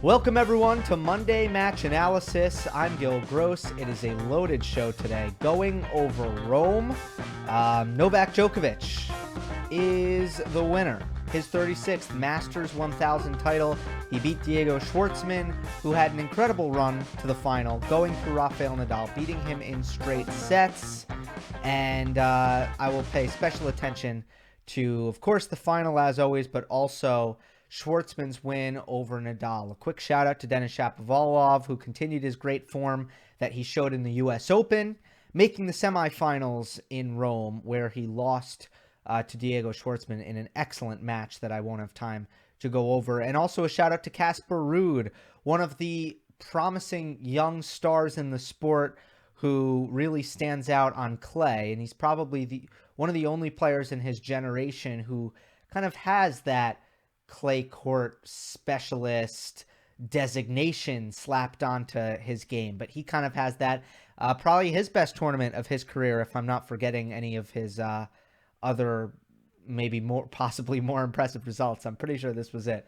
Welcome everyone to Monday Match Analysis. I'm Gill Gross. It is a loaded show today. Going over Rome, Novak Djokovic is the winner. His 36th Masters 1000 title. He beat Diego Schwartzman, who had an incredible run to the final, going through Rafael Nadal, beating him in straight sets. And I will pay special attention to, of course, the final as always, but also Schwartzman's win over Nadal. A quick shout out to Denis Shapovalov, who continued his great form that he showed in the U.S. Open, making the semifinals in Rome, where he lost to Diego Schwartzman in an excellent match that I won't have time to go over. And also a shout out to Casper Ruud, one of the promising young stars in the sport who really stands out on clay. And he's probably one of the only players in his generation who kind of has that clay court specialist designation slapped onto his game, but he kind of has that. Probably his best tournament of his career, if I'm not forgetting any of his other maybe possibly more impressive results. I'm pretty sure this was it.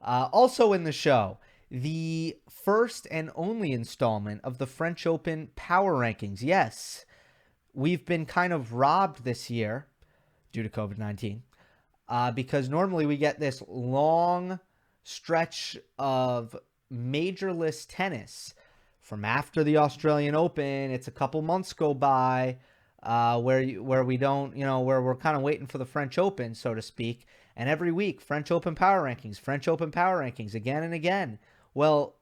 Also in the show, the first and only installment of the French Open Power Rankings. Yes, we've been kind of robbed this year due to COVID-19. Because normally we get this long stretch of major list tennis from after the Australian Open. It's a couple months go by where we don't, where we're kind of waiting for the French Open, so to speak. And every week, French Open Power Rankings, again and again. Well,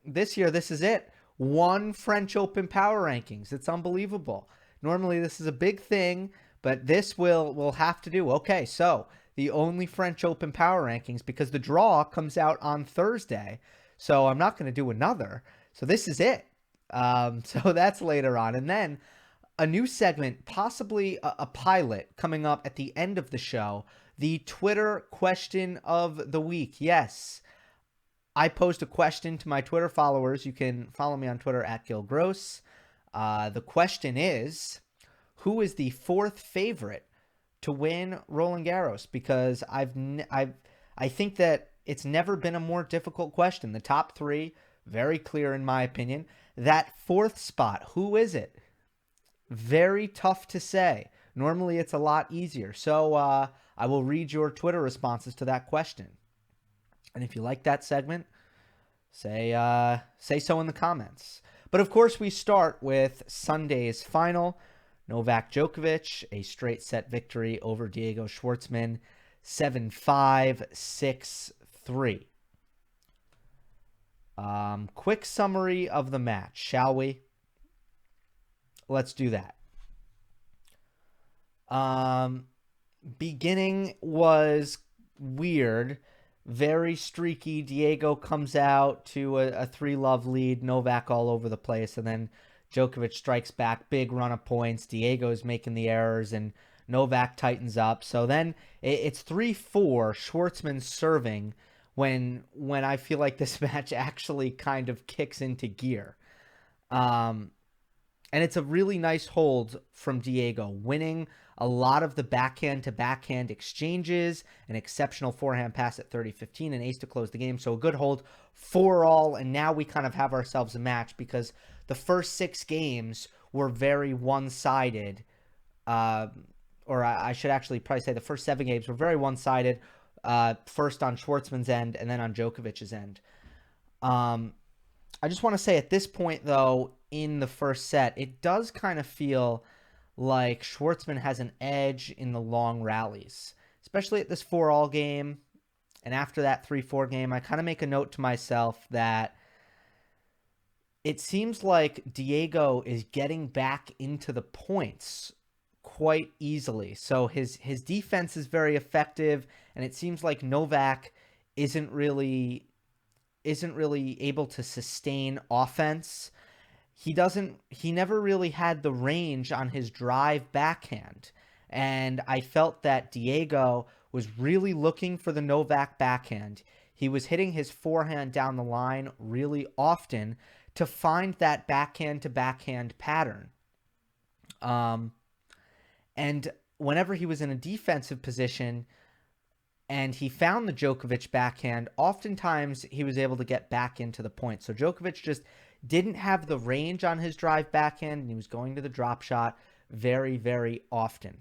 this year, this is it. One French Open Power Rankings. It's unbelievable. Normally, this is a big thing, but this we'll have to do. Okay, so the only French Open Power Rankings, because the draw comes out on Thursday. So I'm not going to do another. So this is it. So that's later on. And then a new segment, possibly a pilot coming up at the end of the show, the Twitter question of the week. Yes, I posed a question to my Twitter followers. You can follow me on Twitter at Gill Gross. The question is, who is the fourth favorite to win Roland Garros? Because I think that it's never been a more difficult question. The top three, very clear in my opinion. That fourth spot, who is it? Very tough to say. Normally it's a lot easier. So I will read your Twitter responses to that question. And if you like that segment, say so in the comments. But of course we start with Sunday's final. Novak Djokovic, a straight set victory over Diego Schwartzman, 7-5, 6-3. Quick summary of the match, shall we? Let's do that. Beginning was weird, very streaky. Diego comes out to a 3-love lead, Novak all over the place, and then Djokovic strikes back, big run of points. Diego's making the errors, and Novak tightens up. So then it's 3-4, Schwartzman serving, when I feel like this match actually kind of kicks into gear. And it's a really nice hold from Diego, winning a lot of the backhand-to-backhand exchanges, an exceptional forehand pass at 30-15, and ace to close the game. So a good hold, 4-all, and now we kind of have ourselves a match because the first 6 games were very one-sided, or I should actually probably say the first 7 games were very one-sided, first on Schwartzman's end and then on Djokovic's end. I just want to say at this point, though, in the first set, it does kind of feel like Schwartzman has an edge in the long rallies, especially at this 4-all game. And after that 3-4 game, I kind of make a note to myself that it seems like Diego is getting back into the points quite easily. So his defense is very effective, and it seems like Novak isn't really able to sustain offense. He never really had the range on his drive backhand. And I felt that Diego was really looking for the Novak backhand. He was hitting his forehand down the line really often to find that backhand to backhand pattern. And whenever he was in a defensive position, and he found the Djokovic backhand. Oftentimes, he was able to get back into the point. So Djokovic just didn't have the range on his drive backhand, and he was going to the drop shot very, very often.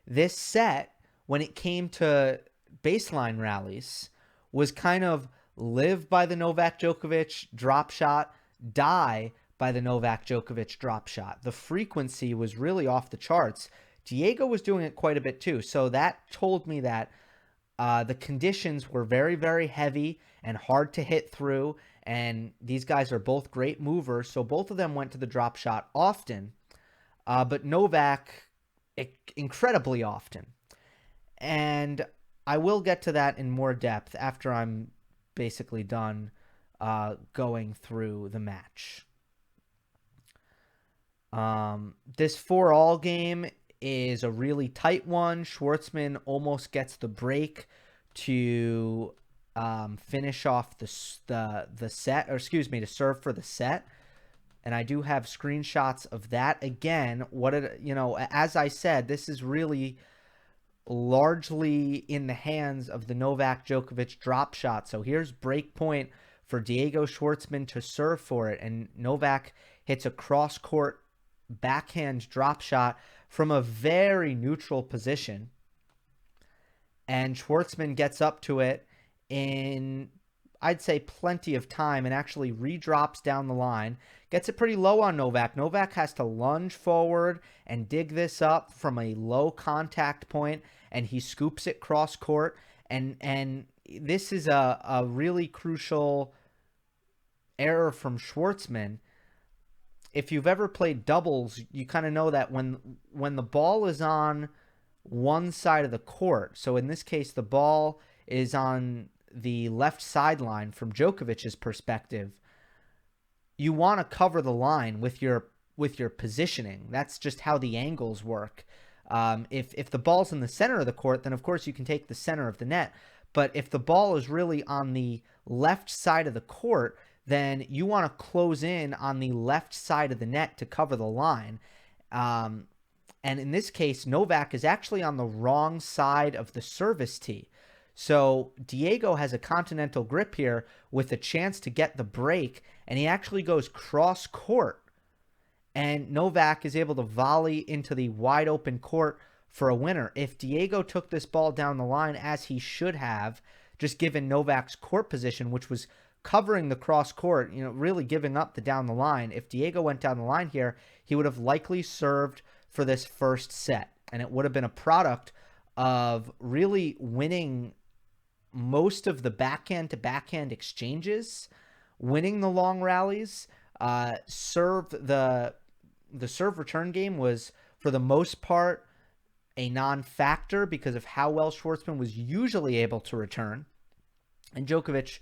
This set, when it came to baseline rallies, was kind of live by the Novak Djokovic drop shot, die by the Novak Djokovic drop shot. The frequency was really off the charts. Diego was doing it quite a bit too. So that told me that the conditions were very, very heavy and hard to hit through. And these guys are both great movers. So both of them went to the drop shot often. But Novak, incredibly often. And I will get to that in more depth after I'm basically done going through the match. This 4-all game is a really tight one. Schwartzman almost gets the break to finish off the set, or excuse me, to serve for the set. And I do have screenshots of that. Again, as I said, this is really largely in the hands of the Novak Djokovic drop shot. So here's break point for Diego Schwartzman to serve for it. And Novak hits a cross-court backhand drop shot from a very neutral position. And Schwartzman gets up to it in, I'd say, plenty of time and actually redrops down the line. Gets it pretty low on Novak. Novak has to lunge forward and dig this up from a low contact point, and he scoops it cross court. And this is a really crucial error from Schwartzman. If you've ever played doubles, you kind of know that when the ball is on one side of the court, so in this case the ball is on the left sideline from Djokovic's perspective, you want to cover the line with your positioning. That's just how the angles work. If the ball's in the center of the court, then of course you can take the center of the net. But if the ball is really on the left side of the court, then you want to close in on the left side of the net to cover the line. And in this case, Novak is actually on the wrong side of the service tee. So Diego has a continental grip here with a chance to get the break, and he actually goes cross court. And Novak is able to volley into the wide open court for a winner. If Diego took this ball down the line, as he should have, just given Novak's court position, which was covering the cross court, really giving up the down the line. If Diego went down the line here, he would have likely served for this first set. And it would have been a product of really winning most of the backhand to backhand exchanges, winning the long rallies. The serve return game was, for the most part, a non-factor because of how well Schwartzman was usually able to return. And Djokovic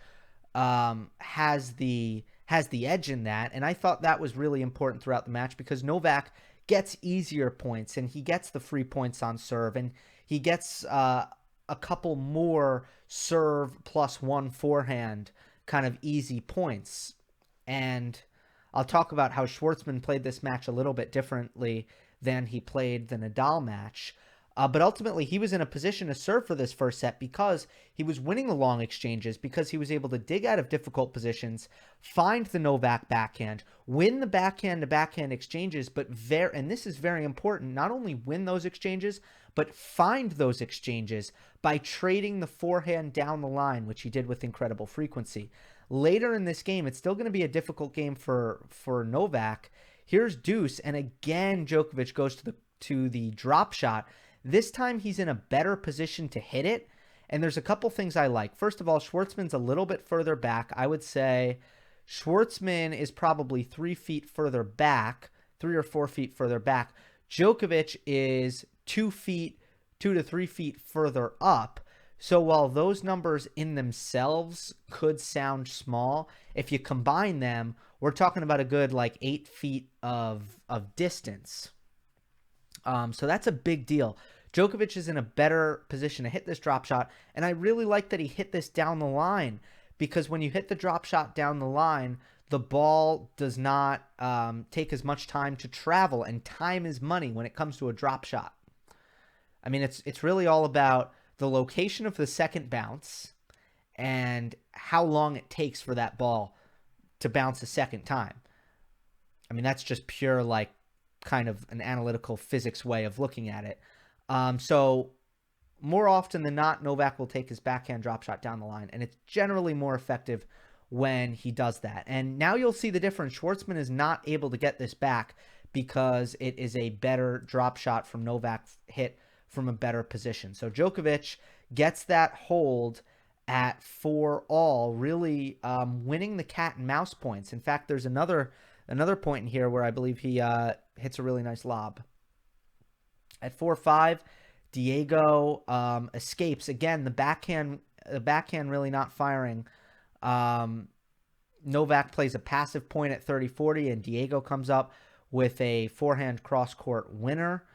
has the edge in that, and I thought that was really important throughout the match because Novak gets easier points and he gets the free points on serve, and he gets a couple more serve plus one forehand kind of easy points. And I'll talk about how Schwartzman played this match a little bit differently than he played the Nadal match. But ultimately, he was in a position to serve for this first set because he was winning the long exchanges, because he was able to dig out of difficult positions, find the Novak backhand, win the backhand-to-backhand exchanges, and this is very important, not only win those exchanges, but find those exchanges by trading the forehand down the line, which he did with incredible frequency. Later in this game, it's still going to be a difficult game for Novak. Here's deuce, and again, Djokovic goes to the drop shot. This time he's in a better position to hit it, and there's a couple things I like. First of all, Schwartzman's a little bit further back. I would say Schwartzman is probably 3 feet further back, 3 or 4 feet further back. Djokovic is 2 to 3 feet further up. So while those numbers in themselves could sound small, if you combine them, we're talking about a good 8 feet of distance. So that's a big deal. Djokovic is in a better position to hit this drop shot, and I really like that he hit this down the line, because when you hit the drop shot down the line, the ball does not take as much time to travel, and time is money when it comes to a drop shot. I mean, it's really all about the location of the second bounce and how long it takes for that ball to bounce a second time. I mean, that's just pure, like, kind of an analytical physics way of looking at it. So more often than not, Novak will take his backhand drop shot down the line, and it's generally more effective when he does that. And now you'll see the difference. Schwartzman is not able to get this back because it is a better drop shot from Novak, hit from a better position. So Djokovic gets that hold at 4-all, really winning the cat and mouse points. In fact, there's another point in here where I believe he hits a really nice lob. At 4-5, Diego escapes. Again, the backhand really not firing. Novak plays a passive point at 30-40, and Diego comes up with a forehand cross-court winner.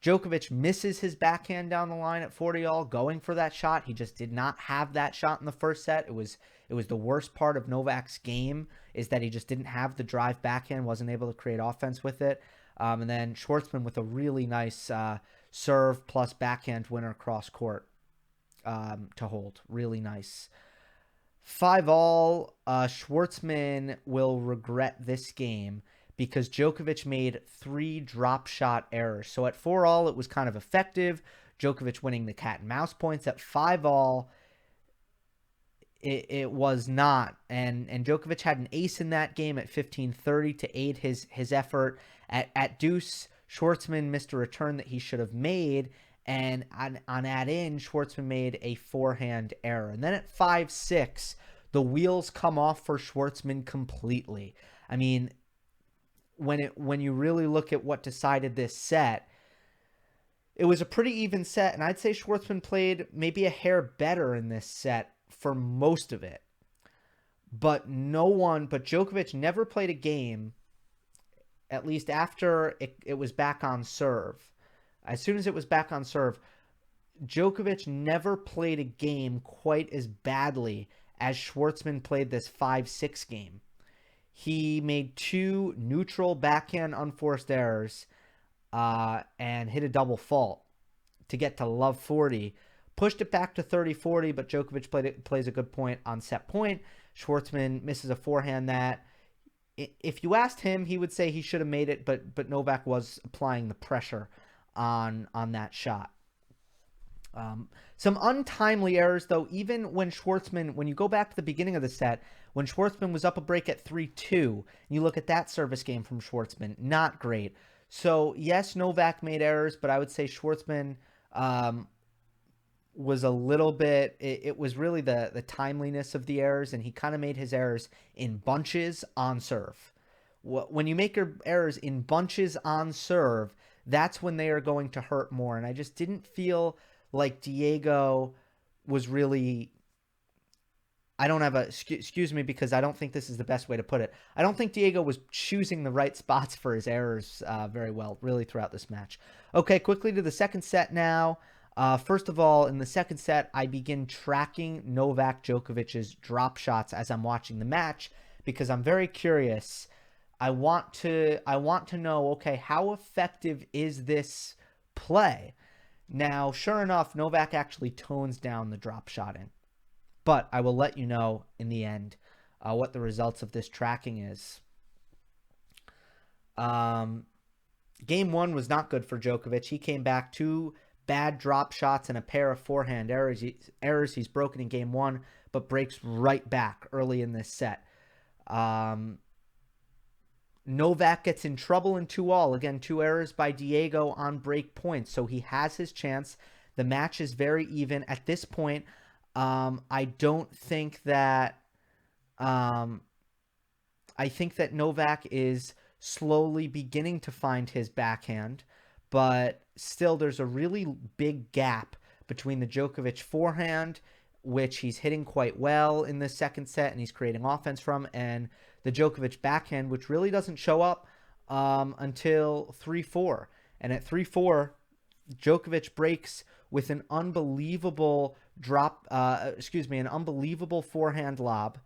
Djokovic misses his backhand down the line at 40-all, going for that shot. He just did not have that shot in the first set. It was the worst part of Novak's game, is that he just didn't have the drive backhand, wasn't able to create offense with it. And then Schwartzman with a really nice serve plus backhand winner cross court to hold. Really nice. 5-all, Schwartzman will regret this game because Djokovic made 3 drop shot errors. So at 4-all, it was kind of effective. Djokovic winning the cat and mouse points. At 5-all, it was not. And Djokovic had an ace in that game at 15-30 to aid his effort. At deuce, Schwartzman missed a return that he should have made. And on add-in, Schwartzman made a forehand error. And then at 5-6, the wheels come off for Schwartzman completely. I mean, when you really look at what decided this set, it was a pretty even set, and I'd say Schwartzman played maybe a hair better in this set for most of it. But Djokovic never played a game, at least after it was back on serve. As soon as it was back on serve, Djokovic never played a game quite as badly as Schwartzman played this 5-6 game. He made 2 neutral backhand unforced errors and hit a double fault to get to love 40. Pushed it back to 30-40, but Djokovic plays a good point on set point. Schwartzman misses a forehand that, if you asked him, he would say he should have made it, but Novak was applying the pressure on that shot. Some untimely errors, though, even when Schwartzman, when you go back to the beginning of the set, when Schwartzman was up a break at 3-2, and you look at that service game from Schwartzman, not great. So, yes, Novak made errors, but I would say Schwartzman was a little bit, it was really the timeliness of the errors, and he kind of made his errors in bunches on serve. When you make your errors in bunches on serve, that's when they are going to hurt more, and I just didn't feel like Diego was really, excuse me, because I don't think this is the best way to put it. I don't think Diego was choosing the right spots for his errors very well, really, throughout this match. Okay, quickly to the second set now. First of all, in the second set, I begin tracking Novak Djokovic's drop shots as I'm watching the match because I'm very curious. I want to know, okay, how effective is this play? Now, sure enough, Novak actually tones down the drop shotting. But I will let you know in the end what the results of this tracking is. Game 1 was not good for Djokovic. He came back 2 bad drop shots and a pair of forehand errors. He's broken in Game 1, but breaks right back early in this set. Novak gets in trouble in 2-all. Again, 2 errors by Diego on break points. So he has his chance. The match is very even. At this point, I don't think that I think that Novak is slowly beginning to find his backhand, but still there's a really big gap between the Djokovic forehand, which he's hitting quite well in the second set and he's creating offense from, and the Djokovic backhand, which really doesn't show up until 3-4. And at 3-4, Djokovic breaks with an unbelievable an unbelievable forehand lob,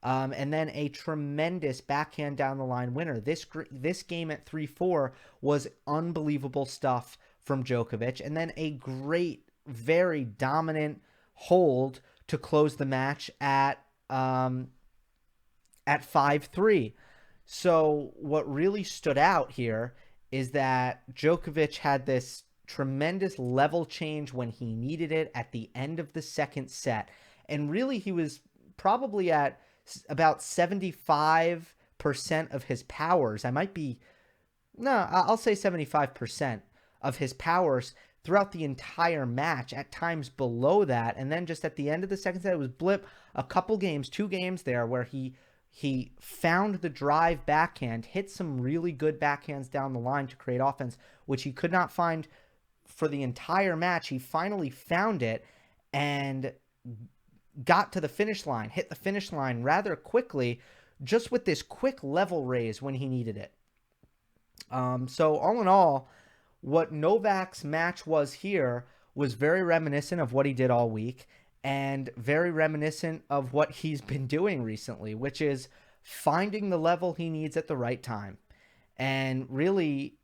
and then a tremendous backhand down the line winner. This game at 3-4 was unbelievable stuff from Djokovic, and then a great very dominant hold to close the match at 5-3. So what really stood out here is that Djokovic had this tremendous level change when he needed it at the end of the second set. And really, he was probably at about 75% of his powers. I'll say 75% of his powers throughout the entire match, at times below that. And then just at the end of the second set, it was blip a couple games, 2 games there, where he found the drive backhand, hit some really good backhands down the line to create offense, which he could not find for the entire match. He finally found it and got to the finish line, hit the finish line rather quickly, just with this quick level raise when he needed it. So all in all, what Novak's match was here was very reminiscent of what he did all week, and very reminiscent of what he's been doing recently, which is finding the level he needs at the right time. And really,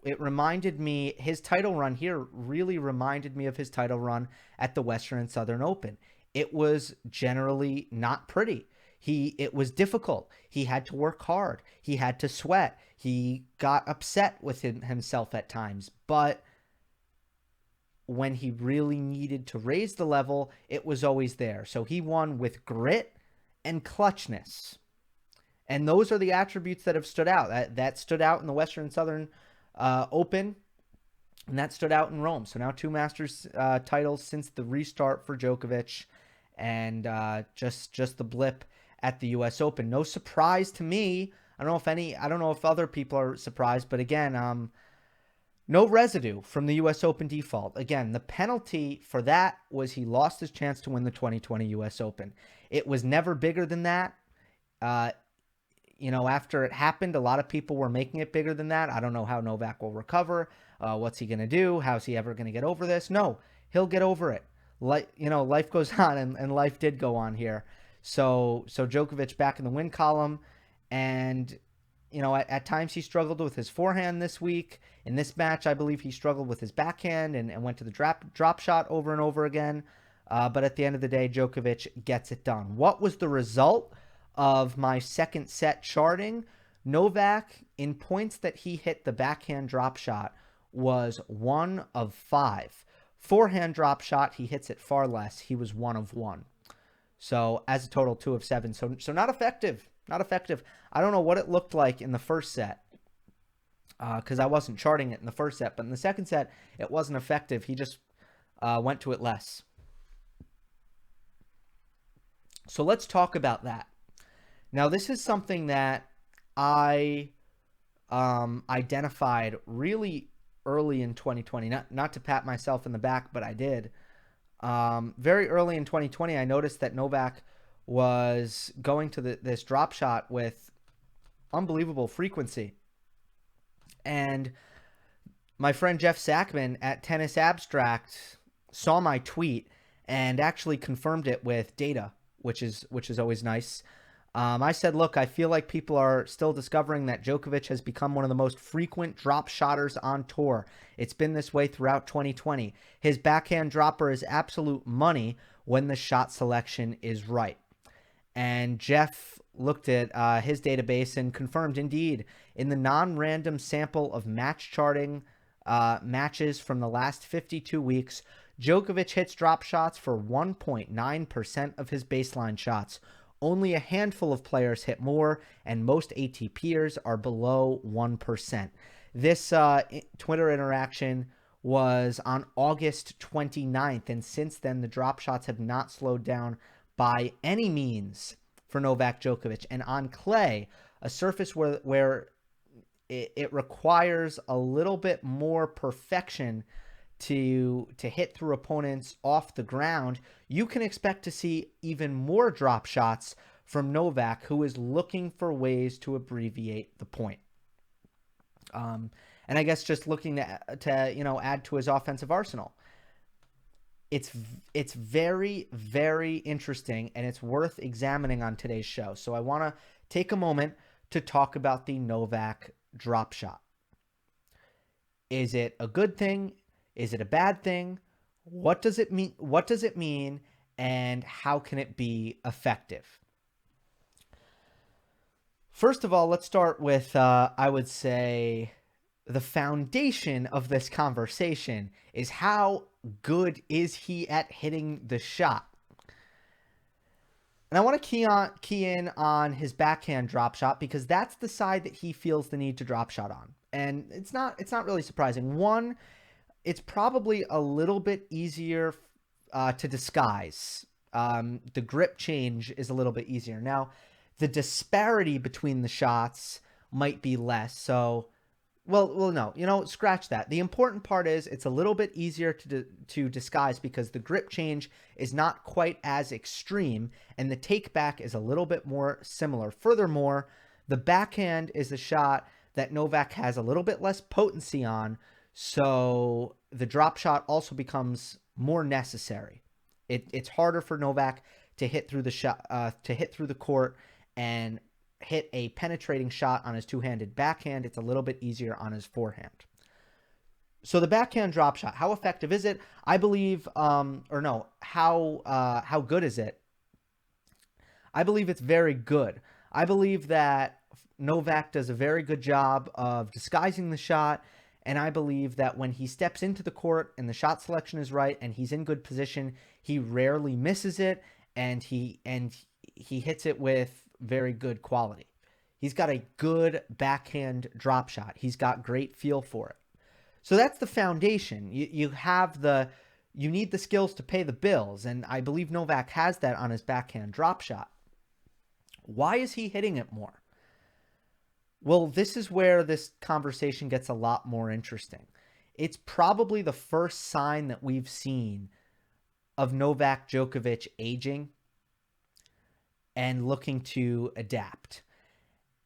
it reminded me, his title run here really reminded me of his title run at the Western and Southern Open. It was generally not pretty. It was difficult. He had to work hard. He had to sweat. He got upset with himself at times. But when he really needed to raise the level, it was always there. So he won with grit and clutchness. And those are the attributes that have stood out. That stood out in the Western and Southern Open, and that stood out in Rome. So now 2 Masters titles since the restart for Djokovic, and just the blip at the U.S. Open. No surprise to me. I don't know if other people are surprised, but again, no residue from the U.S. Open default. Again, the penalty for that was he lost his chance to win the 2020 U.S. Open. It was never bigger than that. After it happened, a lot of people were making it bigger than that. I don't know how Novak will recover. What's he going to do? How's he ever going to get over this? No, he'll get over it. Life goes on, and life did go on here. So Djokovic back in the win column, and at times he struggled with his forehand this week. In this match, I believe he struggled with his backhand and went to the drop shot over and over again. But at the end of the day, Djokovic gets it done. What was the result of my second set charting? Novak, in points that he hit the backhand drop shot, was 1 of 5. Forehand drop shot, he hits it far less. He was 1 of 1. So as a total, 2 of 7. So not effective. Not effective. I don't know what it looked like in the first set, because I wasn't charting it in the first set. But in the second set, it wasn't effective. He just went to it less. So let's talk about that. Now, this is something that I identified really early in 2020. Not to pat myself in the back, but I did. Very early in 2020, I noticed that Novak was going to this drop shot with unbelievable frequency. And my friend Jeff Sackman at Tennis Abstract saw my tweet and actually confirmed it with data, which is always nice. I said, look, I feel like people are still discovering that Djokovic has become one of the most frequent drop shotters on tour. It's been this way throughout 2020. His backhand dropper is absolute money when the shot selection is right. And Jeff looked at his database and confirmed, indeed, in the non-random sample of match charting matches from the last 52 weeks, Djokovic hits drop shots for 1.9% of his baseline shots. Only a handful of players hit more, and most ATPers are below 1%. This Twitter interaction was on August 29th, and since then, the drop shots have not slowed down by any means for Novak Djokovic. And on clay, a surface where it requires a little bit more perfection to hit through opponents off the ground, you can expect to see even more drop shots from Novak, who is looking for ways to abbreviate the point. And I guess just looking to add to his offensive arsenal. It's very, very interesting, and it's worth examining on today's show. So I want to take a moment to talk about the Novak drop shot. Is it a good thing? Is it a bad thing? What does it mean? What does it mean, and how can it be effective? First of all, let's start with, I would say, the foundation of this conversation is how good is he at hitting the shot? And I want to key in on his backhand drop shot because that's the side that he feels the need to drop shot on. And it's not really surprising. One, it's probably a little bit easier to disguise. The grip change is a little bit easier. Now, the disparity between the shots might be less. So, no, scratch that. The important part is it's a little bit easier to disguise because the grip change is not quite as extreme and the take back is a little bit more similar. Furthermore, the backhand is a shot that Novak has a little bit less potency on, so the drop shot also becomes more necessary. It's harder for Novak to hit through the shot, to hit through the court and hit a penetrating shot on his two-handed backhand. It's a little bit easier on his forehand. So the backhand drop shot, how effective is it? I believe, how good is it? I believe it's very good. I believe that Novak does a very good job of disguising the shot, and I believe that when he steps into the court and the shot selection is right and he's in good position, he rarely misses it, and he hits it with very good quality. He's got a good backhand drop shot. He's got great feel for it. So that's the foundation. You need the skills to pay the bills, and I believe Novak has that on his backhand drop shot. Why is he hitting it more? Well, this is where this conversation gets a lot more interesting. It's probably the first sign that we've seen of Novak Djokovic aging and looking to adapt.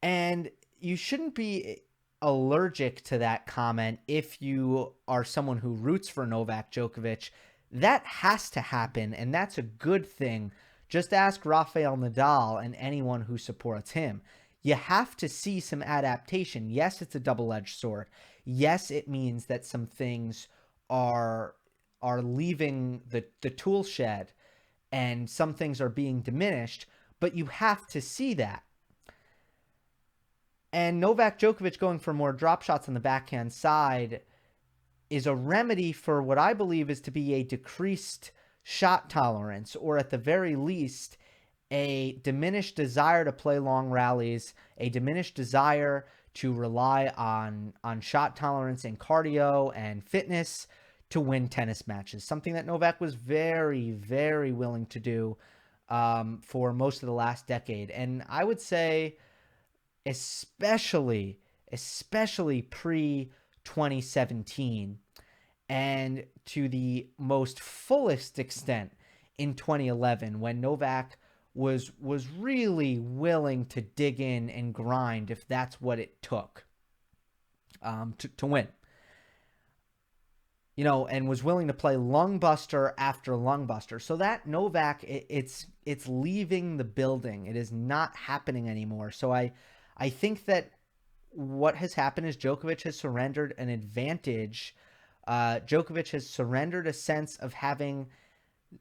And you shouldn't be allergic to that comment if you are someone who roots for Novak Djokovic. That has to happen, and that's a good thing. Just ask Rafael Nadal and anyone who supports him. You have to see some adaptation. Yes, it's a double-edged sword. Yes, it means that some things are leaving the tool shed and some things are being diminished, but you have to see that. And Novak Djokovic going for more drop shots on the backhand side is a remedy for what I believe is to be a decreased shot tolerance, or at the very least, a diminished desire to play long rallies, a diminished desire to rely on shot tolerance and cardio and fitness to win tennis matches. Something that Novak was very, very willing to do for most of the last decade. And I would say especially pre-2017 and to the most fullest extent in 2011 when Novak was really willing to dig in and grind if that's what it took to win. And was willing to play lungbuster after lungbuster. So that Novak, it's leaving the building. It is not happening anymore. So I think that what has happened is Djokovic has surrendered an advantage. Djokovic has surrendered a sense of having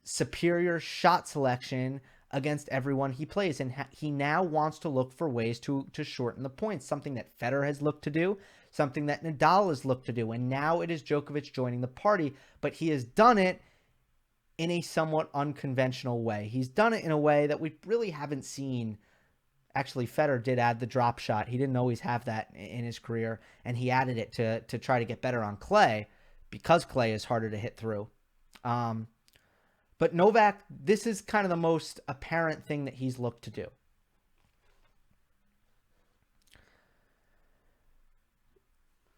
superior shot selection against everyone he plays. And he now wants to look for ways to shorten the points, something that Federer has looked to do, something that Nadal has looked to do. And now it is Djokovic joining the party, but he has done it in a somewhat unconventional way. He's done it in a way that we really haven't seen. Actually, Federer did add the drop shot. He didn't always have that in his career, and he added it to try to get better on clay because clay is harder to hit through. But Novak, this is kind of the most apparent thing that he's looked to do.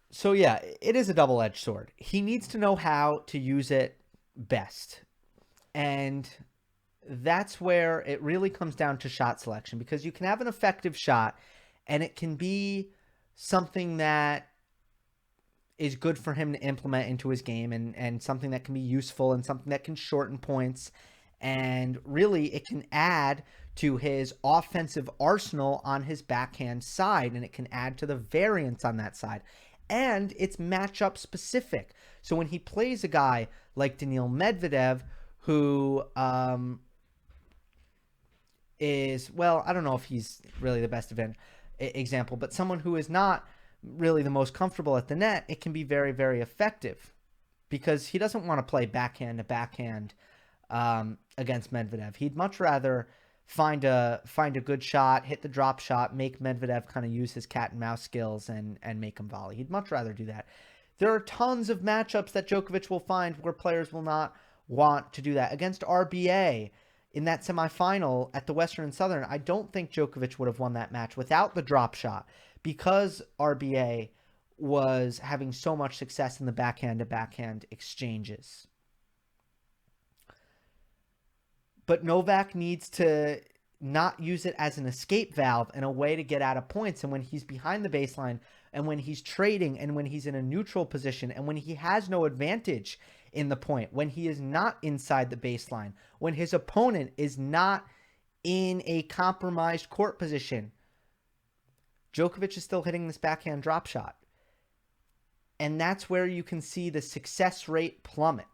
So yeah, it is a double-edged sword. He needs to know how to use it best. And that's where it really comes down to shot selection, because you can have an effective shot and it can be something that is good for him to implement into his game and something that can be useful and something that can shorten points. And really, it can add to his offensive arsenal on his backhand side, and it can add to the variance on that side. and it's matchup specific. So when he plays a guy like Daniil Medvedev, who is, well, I don't know if he's really the best example, but someone who is not really the most comfortable at the net, it can be very, very effective because he doesn't want to play backhand to backhand against Medvedev. He'd much rather find a good shot, hit the drop shot, make Medvedev kind of use his cat and mouse skills and make him volley. He'd much rather do that. There are tons of matchups that Djokovic will find where players will not want to do that. Against RBA in that semifinal at the Western and Southern, I don't think Djokovic would have won that match without the drop shot because RBA was having so much success in the backhand to backhand exchanges. But Novak needs to not use it as an escape valve and a way to get out of points. And when he's behind the baseline and when he's trading and when he's in a neutral position and when he has no advantage in the point, when he is not inside the baseline, when his opponent is not in a compromised court position, Djokovic is still hitting this backhand drop shot. And that's where you can see the success rate plummet.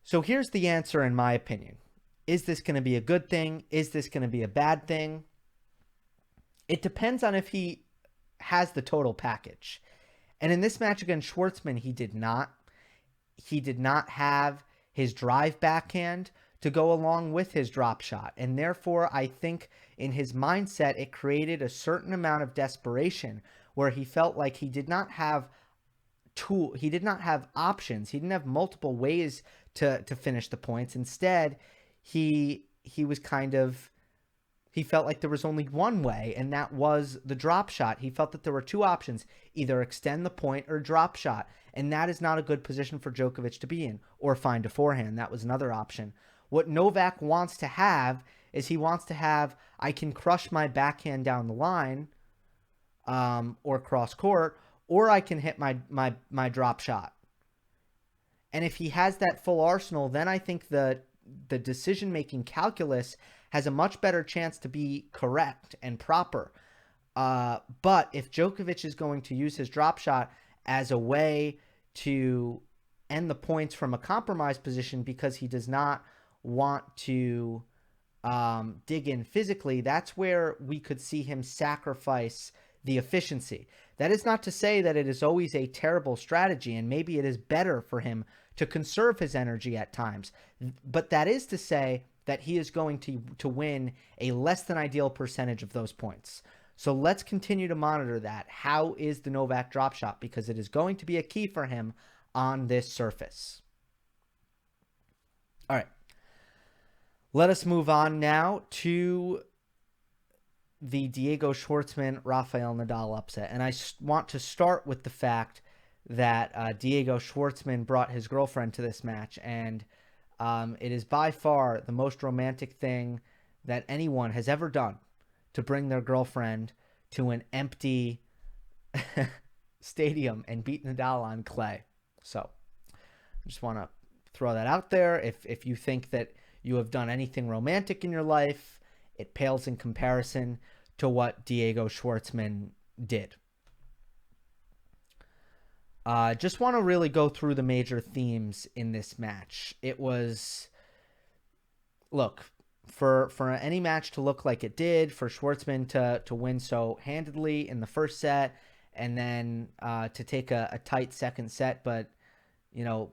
So here's the answer, in my opinion. Is this going to be a good thing? Is this going to be a bad thing? It depends on if he has the total package. And in this match against Schwartzman, he did not. He did not have his drive backhand to go along with his drop shot. And therefore, I think in his mindset, it created a certain amount of desperation where he felt like he did not have he did not have options. He didn't have multiple ways to finish the points. Instead, he was he felt like there was only one way, and that was the drop shot. He felt that there were two options, either extend the point or drop shot. And that is not a good position for Djokovic to be in, or find a forehand. That was another option. What Novak wants to have is he wants to have, I can crush my backhand down the line or cross court, or I can hit my drop shot. And if he has that full arsenal, then I think the decision-making calculus has a much better chance to be correct and proper. But if Djokovic is going to use his drop shot as a way to end the points from a compromised position because he does not want to dig in physically, that's where we could see him sacrifice the efficiency. That is not to say that it is always a terrible strategy, and maybe it is better for him to conserve his energy at times. But that is to say that he is going to win a less than ideal percentage of those points. So let's continue to monitor that. How is the Novak drop shot? Because it is going to be a key for him on this surface. All right. Let us move on now to the Diego Schwartzman, Rafael Nadal upset. And I want to start with the fact that Diego Schwartzman brought his girlfriend to this match. And it is by far the most romantic thing that anyone has ever done, to bring their girlfriend to an empty stadium and beat Nadal on clay. So I just want to throw that out there. If you think that you have done anything romantic in your life, it pales in comparison to what Diego Schwartzman did. Just want to really go through the major themes in this match. It was, look, for any match to look like it did, for Schwartzman to win so handedly in the first set, and then to take a tight second set, but, you know,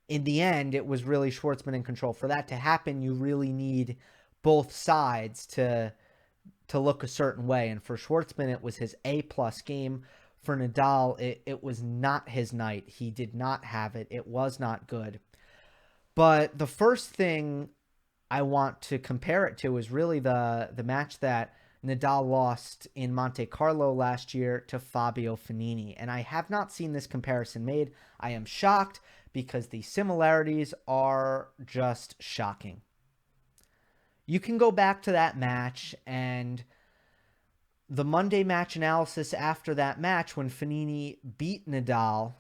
in the end, it was really Schwartzman in control. For that to happen, you really need both sides to look a certain way. And for Schwartzman, it was his A-plus game. For Nadal, it was not his night. He did not have it. It was not good. But the first thing I want to compare it to is really the match that Nadal lost in Monte Carlo last year to Fabio Fognini. And I have not seen this comparison made. I am shocked because the similarities are just shocking. You can go back to that match, and the Monday match analysis after that match when Fognini beat Nadal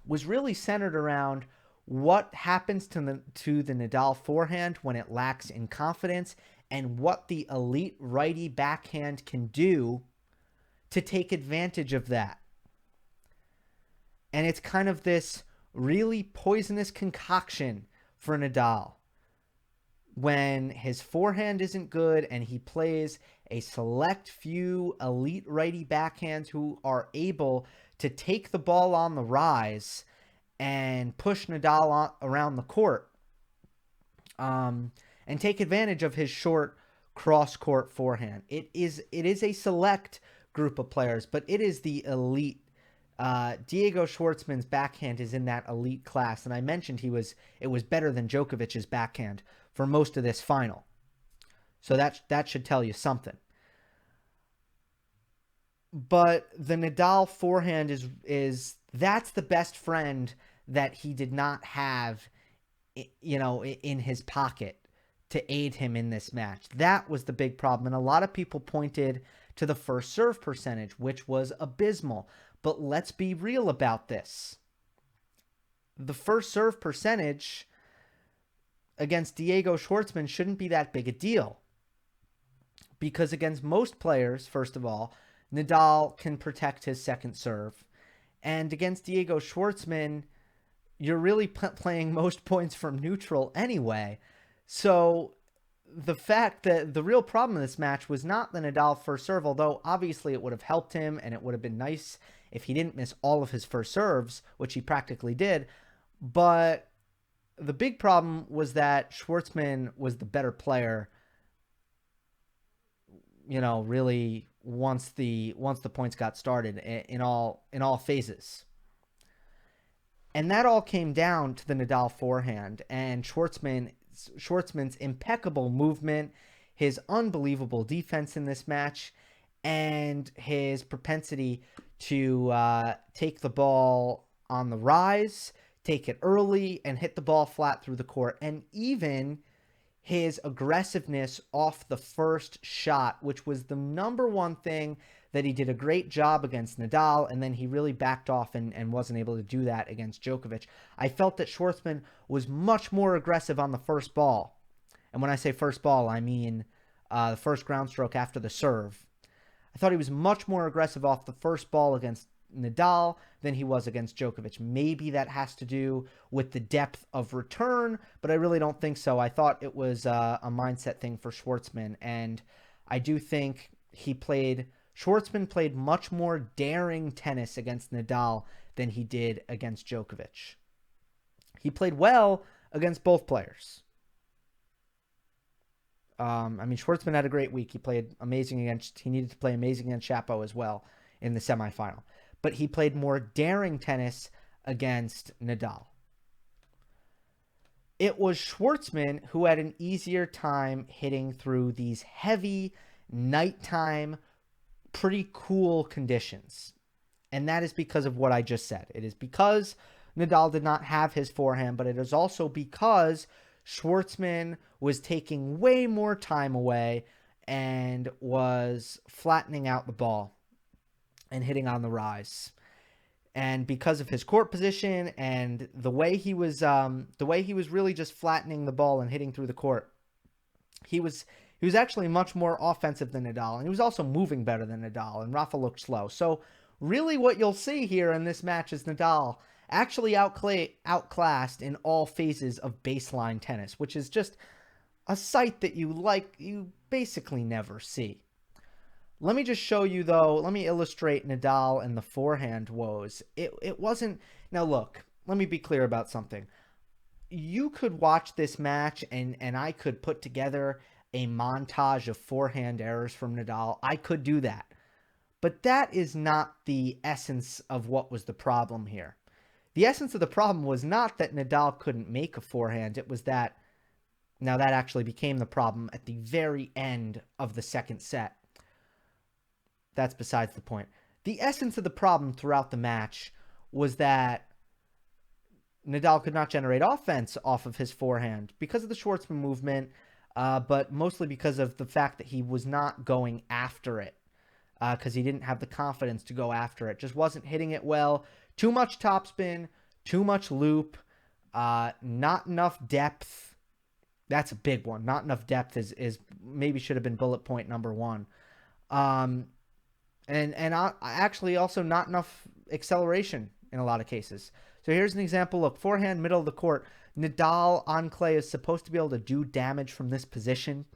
was really centered around what happens to the Nadal forehand when it lacks in confidence and what the elite righty backhand can do to take advantage of that. And it's kind of this really poisonous concoction for Nadal when his forehand isn't good and he plays a select few elite righty backhands who are able to take the ball on the rise and push Nadal around the court, and take advantage of his short cross-court forehand. It is a select group of players, but it is the elite. Diego Schwartzman's backhand is in that elite class, and I mentioned it was better than Djokovic's backhand for most of this final. So that should tell you something. But the Nadal forehand is that's the best friend that he did not have, in his pocket to aid him in this match. That was the big problem. And a lot of people pointed to the first serve percentage, which was abysmal. But let's be real about this. The first serve percentage against Diego Schwartzman shouldn't be that big a deal. Because against most players, first of all, Nadal can protect his second serve. And against Diego Schwartzman, you're really playing most points from neutral anyway. So the fact that the real problem in this match was not the Nadal first serve, although obviously it would have helped him and it would have been nice if he didn't miss all of his first serves, which he practically did. But the big problem was that Schwartzman was the better player, really once the points got started in all phases. And that all came down to the Nadal forehand and Schwartzman's impeccable movement, his unbelievable defense in this match, and his propensity to take the ball on the rise, take it early, and hit the ball flat through the court. And even his aggressiveness off the first shot, which was the number one thing that he did a great job against Nadal, and then he really backed off and wasn't able to do that against Djokovic. I felt that Schwartzman was much more aggressive on the first ball. And when I say first ball, I mean the first ground stroke after the serve. I thought he was much more aggressive off the first ball against Nadal than he was against Djokovic. Maybe that has to do with the depth of return, but I really don't think so. I thought it was a mindset thing for Schwartzman, and I do think Schwartzman played much more daring tennis against Nadal than he did against Djokovic. He played well against both players. Schwartzman had a great week. He played amazing he needed to play amazing against Shapo as well in the semifinal. But he played more daring tennis against Nadal. It was Schwartzman who had an easier time hitting through these heavy, nighttime, pretty cool conditions. And that is because of what I just said. It is because Nadal did not have his forehand, but it is also because Schwartzman was taking way more time away and was flattening out the ball and hitting on the rise. And because of his court position and the way he was really just flattening the ball and hitting through the court, he was actually much more offensive than Nadal, and he was also moving better than Nadal, and Rafa looked slow. So really what you'll see here in this match is Nadal actually outclassed in all phases of baseline tennis, which is just a sight that you basically never see. Let me just show you, though, let me illustrate Nadal and the forehand woes. It wasn't, now look, let me be clear about something. You could watch this match and I could put together a montage of forehand errors from Nadal. I could do that. But that is not the essence of what was the problem here. The essence of the problem was not that Nadal couldn't make a forehand. It was that, now that actually became the problem at the very end of the second set. That's besides the point. The essence of the problem throughout the match was that Nadal could not generate offense off of his forehand because of the Schwartzman movement, but mostly because of the fact that he was not going after it, because he didn't have the confidence to go after it. Just wasn't hitting it well. Too much topspin, too much loop, not enough depth That's a big one. Not enough depth is maybe should have been bullet point number one. And actually also not enough acceleration in a lot of cases. So here's an example of forehand, middle of the court. Nadal on clay is supposed to be able to do damage from this position,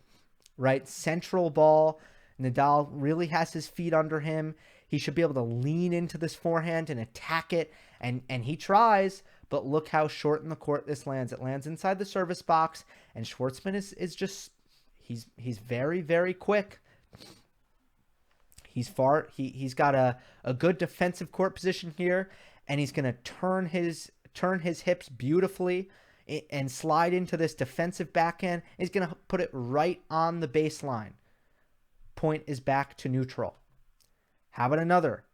right? Central ball. Nadal really has his feet under him. He should be able to lean into this forehand and attack it. And he tries, but look how short in the court this lands. It lands inside the service box, and Schwartzman is just, he's very, very quick. He's got a good defensive court position here, and he's going to turn his hips beautifully and slide into this defensive backhand. He's going to put it right on the baseline. Point is back to neutral. How about another?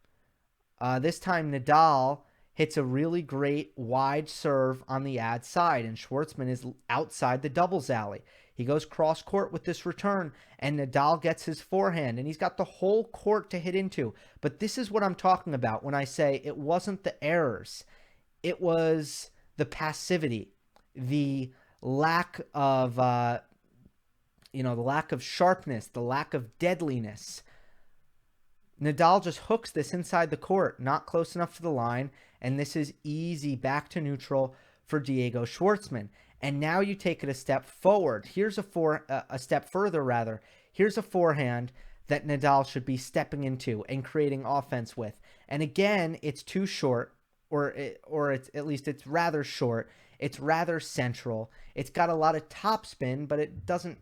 This time Nadal hits a really great wide serve on the ad side, and Schwartzman is outside the doubles alley. He goes cross court with this return, and Nadal gets his forehand, and he's got the whole court to hit into. But this is what I'm talking about when I say it wasn't the errors. It was the passivity, the lack of, the lack of sharpness, the lack of deadliness. Nadal just hooks this inside the court, not close enough to the line, and this is easy back to neutral for Diego Schwartzman. And now you take it a step forward. Here's a step further, rather. Here's a forehand that Nadal should be stepping into and creating offense with. And again, it's too short, or it's at least it's rather short. It's rather central. It's got a lot of topspin, but it doesn't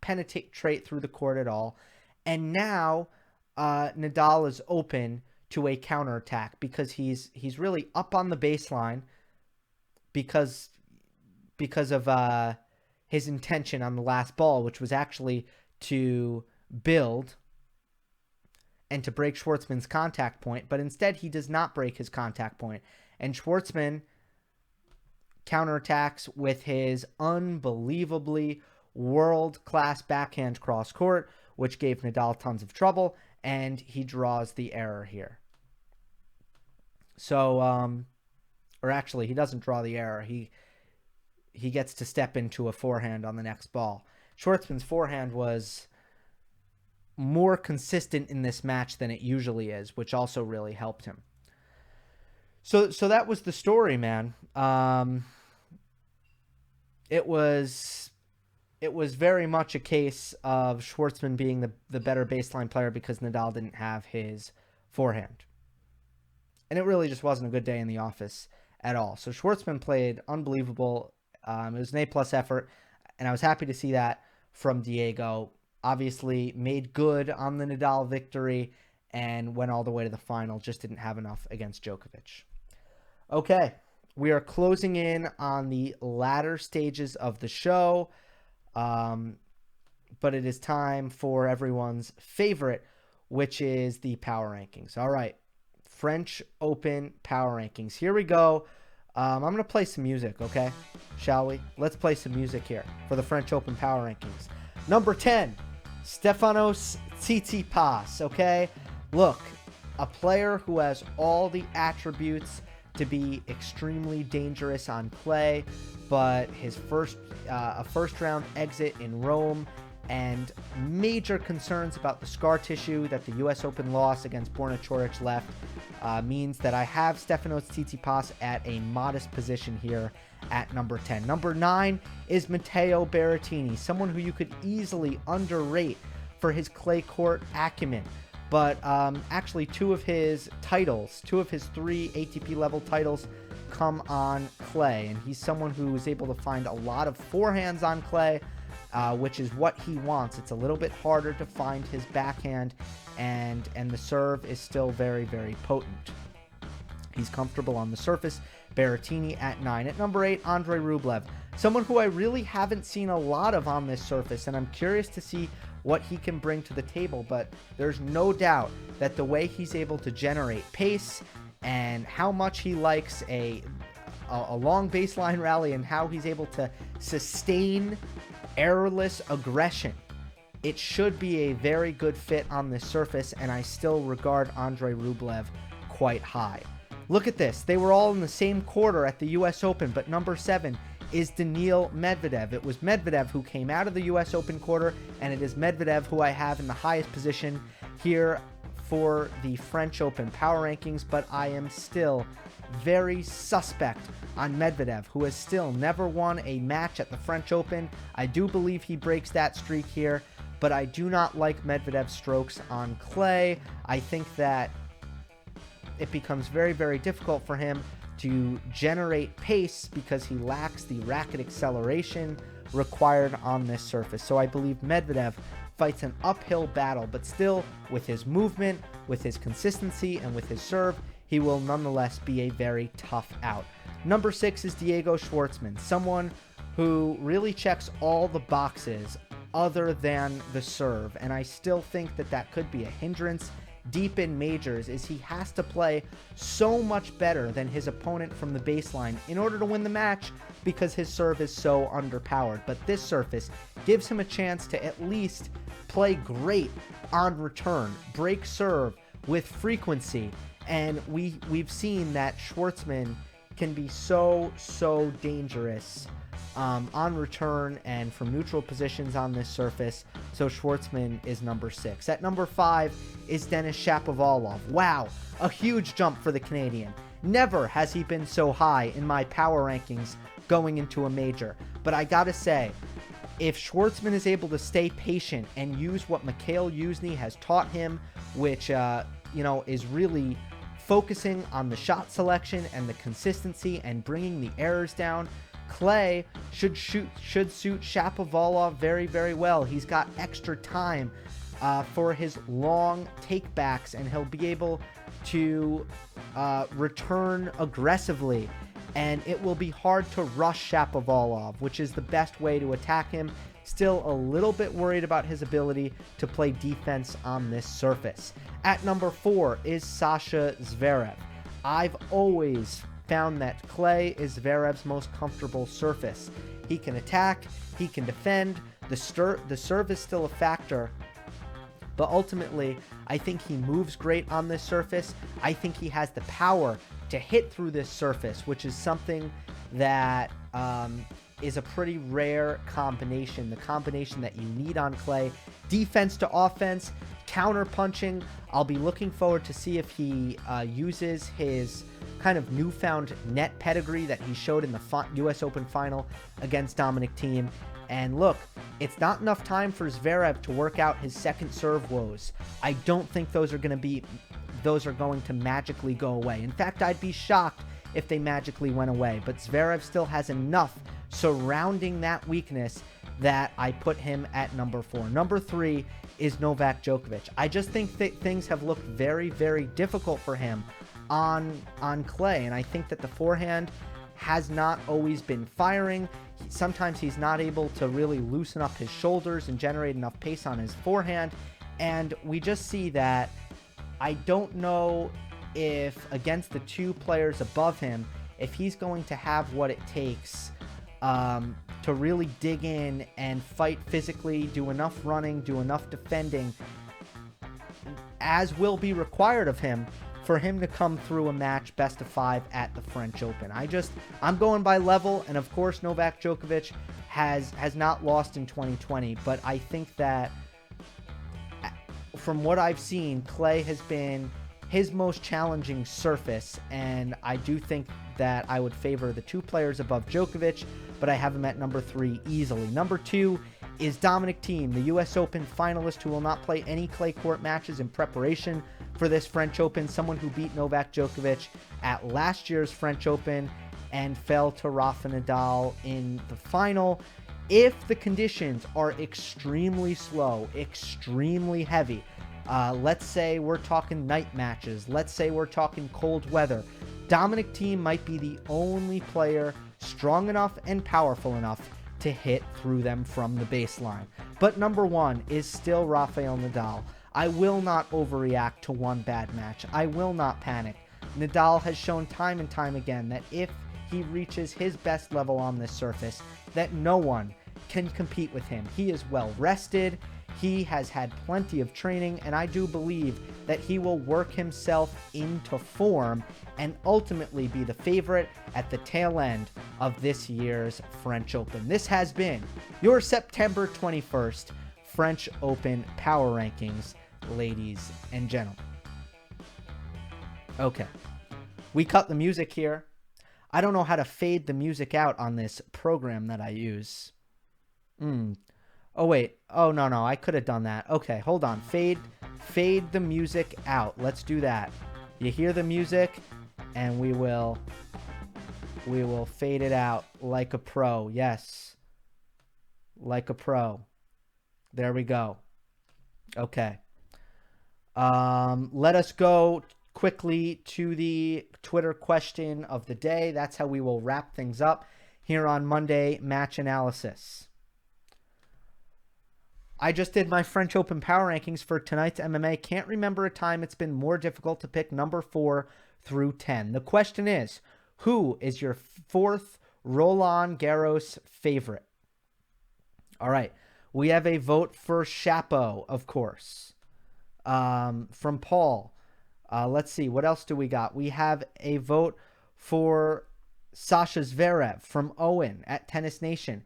penetrate through the court at all. And now Nadal is open to a counterattack because he's really up on the baseline because of his intention on the last ball, which was actually to build and to break Schwartzman's contact point. But instead, he does not break his contact point. And Schwartzman counterattacks with his unbelievably world-class backhand cross court, which gave Nadal tons of trouble, and he draws the error here. So, or actually, he doesn't draw the error. He gets to step into a forehand on the next ball. Schwartzman's forehand was more consistent in this match than it usually is, which also really helped him. So that was the story, man. It was very much a case of Schwartzman being the better baseline player because Nadal didn't have his forehand. And it really just wasn't a good day in the office at all. So Schwartzman played unbelievable. It was an A+ effort, and I was happy to see that from Diego. Obviously made good on the Nadal victory and went all the way to the final. Just didn't have enough against Djokovic. Okay, we are closing in on the latter stages of the show, but it is time for everyone's favorite, which is the power rankings. All right, French Open power rankings. Here we go. I'm going to play some music, okay? Shall we? Let's play some music here for the French Open power rankings. Number 10, Stefanos Tsitsipas, okay? Look, a player who has all the attributes to be extremely dangerous on clay, but his first-round exit in Rome and major concerns about the scar tissue that the U.S. Open loss against Borna Coric left means that I have Stefanos Tsitsipas at a modest position here at number 10. Number 9 is Mateo Baratini, someone who you could easily underrate for his clay court acumen. But actually two of his 3 ATP level titles come on clay, and he's someone who is able to find a lot of forehands on clay, which is what he wants. It's a little bit harder to find his backhand, and the serve is still very, very potent. He's comfortable on the surface. Baratini at 9. At number 8, Andrei Rublev, someone who I really haven't seen a lot of on this surface, and I'm curious to see what he can bring to the table, but there's no doubt that the way he's able to generate pace and how much he likes a long baseline rally and how he's able to sustain errorless aggression, it should be a very good fit on this surface, and I still regard Andrei Rublev quite high. Look at this. They were all in the same quarter at the U.S. Open, but number 7, is Daniil Medvedev. It was Medvedev who came out of the U.S. Open quarter, and it is Medvedev who I have in the highest position here for the French Open power rankings, but I am still very suspect on Medvedev, who has still never won a match at the French Open. I do believe he breaks that streak here, but I do not like Medvedev's strokes on clay. I think that it becomes very, very difficult for him to generate pace because he lacks the racket acceleration required on this surface. So I believe Medvedev fights an uphill battle, but still with his movement, with his consistency, and with his serve, he will nonetheless be a very tough out. Number 6 is Diego Schwartzman, someone who really checks all the boxes other than the serve, and I still think that that could be a hindrance deep in majors, is he has to play so much better than his opponent from the baseline in order to win the match because his serve is so underpowered. But this surface gives him a chance to at least play great on return, break serve with frequency, and we've seen that Schwartzman can be so dangerous on return and from neutral positions on this surface. So Schwartzman is number 6. At number 5 is Denis Shapovalov. Wow, a huge jump for the Canadian. Never has he been so high in my power rankings going into a major. But I gotta say, if Schwartzman is able to stay patient and use what Mikhail Yuzny has taught him, which is really focusing on the shot selection and the consistency and bringing the errors down, clay should suit Shapovalov very, very well. He's got extra time for his long takebacks, and he'll be able to return aggressively, and it will be hard to rush Shapovalov, which is the best way to attack him. Still a little bit worried about his ability to play defense on this surface. At number 4 is Sasha Zverev. I've always found that clay is Zverev's most comfortable surface. He can attack, he can defend, the serve is still a factor, but ultimately, I think he moves great on this surface. I think he has the power to hit through this surface, which is something that is a pretty rare combination, the combination that you need on clay. Defense to offense, counter punching. I'll be looking forward to see if he uses his kind of newfound net pedigree that he showed in the U.S. Open final against Dominic Thiem. And look, it's not enough time for Zverev to work out his second serve woes. I don't think those are going to magically go away. In fact, I'd be shocked if they magically went away. But Zverev still has enough surrounding that weakness that I put him at number 4. Number 3 is Novak Djokovic. I just think that things have looked very, very difficult for him on clay, and I think that the forehand has not always been firing. Sometimes he's not able to really loosen up his shoulders and generate enough pace on his forehand, and we just see that. I don't know if against the two players above him, if he's going to have what it takes to really dig in and fight physically, do enough running, do enough defending, as will be required of him for him to come through a match best of 5 at the French Open. I'm going by level, and of course Novak Djokovic has not lost in 2020, but I think that from what I've seen, clay has been his most challenging surface, and I do think that I would favor the two players above Djokovic, but I have him at number 3 easily. Number 2 is Dominic Thiem, the U.S. Open finalist who will not play any clay court matches in preparation for this French Open, someone who beat Novak Djokovic at last year's French Open and fell to Rafael Nadal in the final. If the conditions are extremely slow, extremely heavy, let's say we're talking night matches, let's say we're talking cold weather, Dominic Thiem might be the only player strong enough and powerful enough to hit through them from the baseline. But number 1 is still Rafael Nadal. I will not overreact to one bad match. I will not panic. Nadal has shown time and time again that if he reaches his best level on this surface, that no one can compete with him. He is well rested. He has had plenty of training, and I do believe that he will work himself into form and ultimately be the favorite at the tail end of this year's French Open. This has been your September 21st French Open Power Rankings, ladies and gentlemen. Okay, we cut the music here. I don't know how to fade the music out on this program that I use. Oh, wait. Oh, no. I could have done that. Okay, hold on. Fade the music out. Let's do that. You hear the music, and we will fade it out like a pro. Yes. Like a pro. There we go. Okay. Let us go quickly to the Twitter question of the day. That's how we will wrap things up here on Monday Match Analysis. I just did my French Open Power Rankings for tonight's MMA. Can't remember a time it's been more difficult to pick number 4 through 10. The question is, who is your 4th Roland Garros favorite? All right. We have a vote for Chapo, of course, from Paul. Let's see. What else do we got? We have a vote for Sasha Zverev from Owen at Tennis Nation.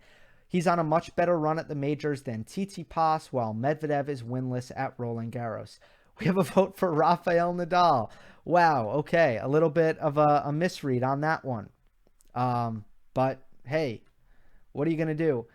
He's on a much better run at the majors than Tsitsipas, while Medvedev is winless at Roland Garros. We have a vote for Rafael Nadal. Wow, okay, a little bit of a misread on that one. But, hey, what are you going to do?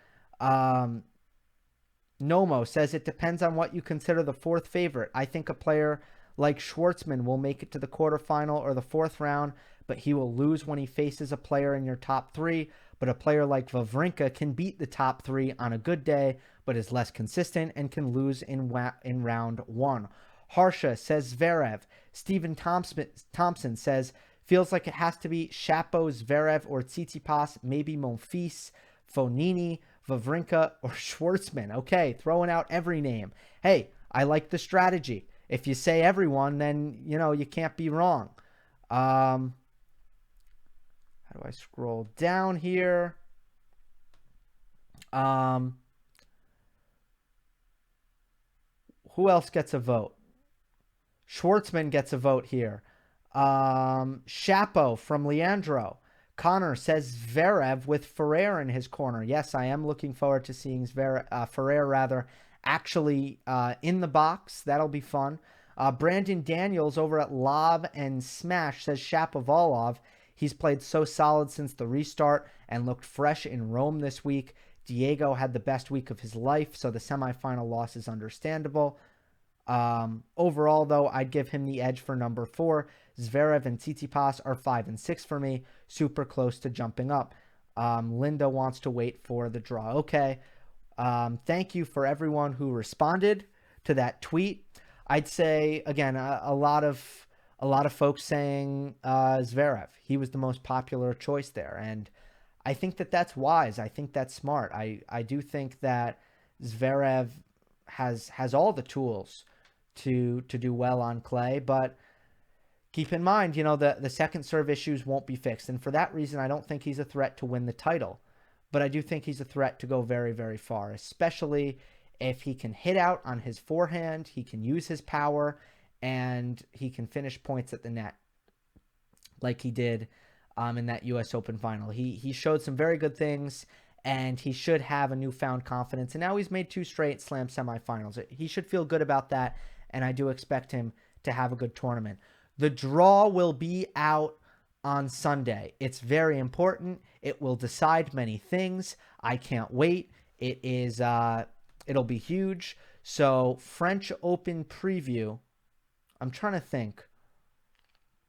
Nomo says it depends on what you consider the 4th favorite. I think a player like Schwartzman will make it to the quarterfinal or the 4th round, but he will lose when he faces a player in your top 3. But a player like Wawrinka can beat the top 3 on a good day, but is less consistent and can lose in round 1. Harsha says Zverev. Stephen Thompson says, feels like it has to be Chapo, Zverev, or Tsitsipas, maybe Monfils, Fonini, Wawrinka, or Schwartzman. Okay, throwing out every name. Hey, I like the strategy. If you say everyone, then, you can't be wrong. How do I scroll down here? Who else gets a vote? Schwartzman gets a vote here. Chapo from Leandro. Connor says Zverev with Ferrer in his corner. Yes, I am looking forward to seeing Ferrer actually in the box. That'll be fun. Brandon Daniels over at Lob and Smash says Shapovalov. He's played so solid since the restart and looked fresh in Rome this week. Diego had the best week of his life, so the semifinal loss is understandable. Overall, though, I'd give him the edge for number 4. Zverev and Tsitsipas are 5 and 6 for me. Super close to jumping up. Linda wants to wait for the draw. Okay. Thank you for everyone who responded to that tweet. I'd say, again, a lot of folks saying Zverev. He was the most popular choice there. And I think that that's wise. I think that's smart. I do think that Zverev has all the tools to do well on clay. But keep in mind, the second serve issues won't be fixed. And for that reason, I don't think he's a threat to win the title. But I do think he's a threat to go very, very far, especially if he can hit out on his forehand, he can use his power, and he can finish points at the net like he did in that U.S. Open final. He showed some very good things, and he should have a newfound confidence. And now he's made 2 straight slam semifinals. He should feel good about that, and I do expect him to have a good tournament. The draw will be out on Sunday. It's very important. It will decide many things. I can't wait. It'll be huge. So French Open preview. I'm trying to think.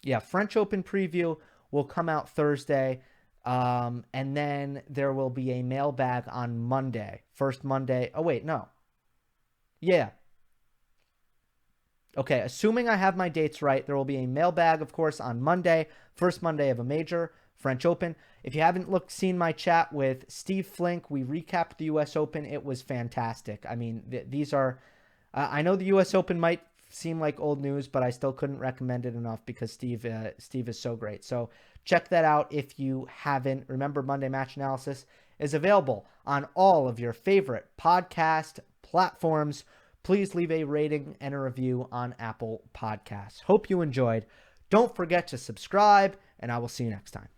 Yeah, French Open preview will come out Thursday. And then there will be a mailbag on Monday. First Monday. Oh, wait, no. Yeah. Okay, assuming I have my dates right, there will be a mailbag, of course, on Monday. First Monday of a major, French Open. If you haven't seen my chat with Steve Flink, we recapped the U.S. Open. It was fantastic. I mean, these are... I know the U.S. Open might seem like old news, but I still couldn't recommend it enough because Steve is so great. So check that out if you haven't. Remember, Monday Match Analysis is available on all of your favorite podcast platforms. Please leave a rating and a review on Apple Podcasts. Hope you enjoyed. Don't forget to subscribe, and I will see you next time.